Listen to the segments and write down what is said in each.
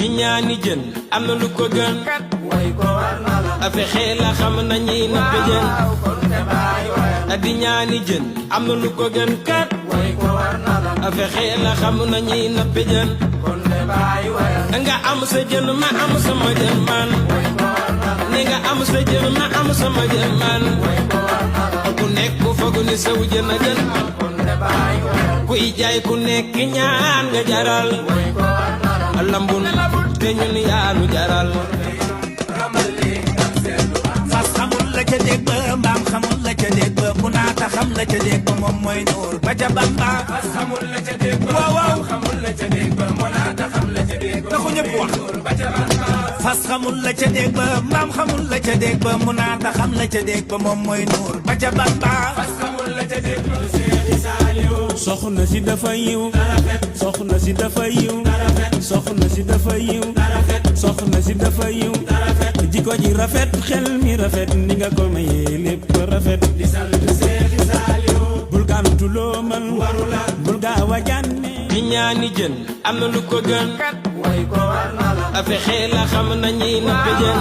di ñaani jën am na lu ko gën way ko war na la fexe la xam nañi napp jën di ñaani jën am na lu ko gën kat way ko war na la fexe la xam nañi napp jën kon de bàyyi way nga am sa jën ma am sama jën man ni nga am sa jën ma am sama jën man ku nekk ku foog ni saw jën a gën kon de bàyyi way kuy jaay ku nekk ñaan nga jaral lambun te ñun yaanu jaral fas xamul la ca dégg ba mbaam xamul la ca dégg ba bu naata xam la ca dégg ba moom mooy nuur ba ca Bamba fas xamul la ca dégg ba waaw xamul la ca dégg ba bu naata xam la ca dégg ba ko ñëpp wax ba ca Bamba fas xamul la ca dégg ba mbaam xamul la ca dégg ba mu naata xam la ca dégg ba moom mooy nuur ba ca Bamba fas xamul la ca dégg ba soxna si dafa yiw soxna si dafa yiw soxna si dafa yiw soxna si dafa yiw jikko ji rafet xel mi rafet ni nga ko mayee lépp rafet di sant Seexi Saaliw bul gàntu loo man bul gaaw a jànne di ñaani jën am na lu ko gën way ko war na la fexe la xam nañi napp jën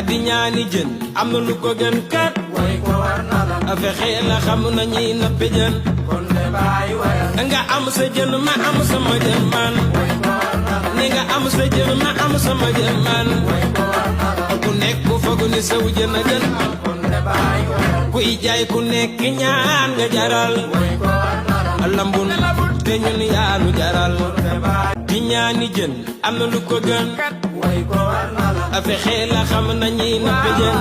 di ñaani jën am na lu ko gën kat way ko war na la fexe la xam nañi napp jën kon de bàyyi way nga am sa jën ma am sama jën man ni nga am sa jën ma am sama jën man ku nekk ku foog ni saw jën a gën kon de bàyyi way kuy jaay ku nekk ñaan nga jaral lambun te ñun yaanu jaral di ñaani jën am na lu ko gën way ko war na la fexe la xam nañi napp jën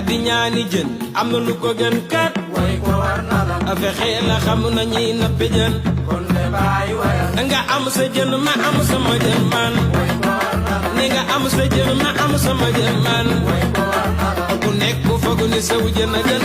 di ñaani jën am na lu ko gën kat way ko war na la fexe la xam nañi napp jën kon de bàyyi way nga am sa jën ma am sama jën man ni nga am sa jën ma am sama jën man ku nekk ku foog ni saw jën a gën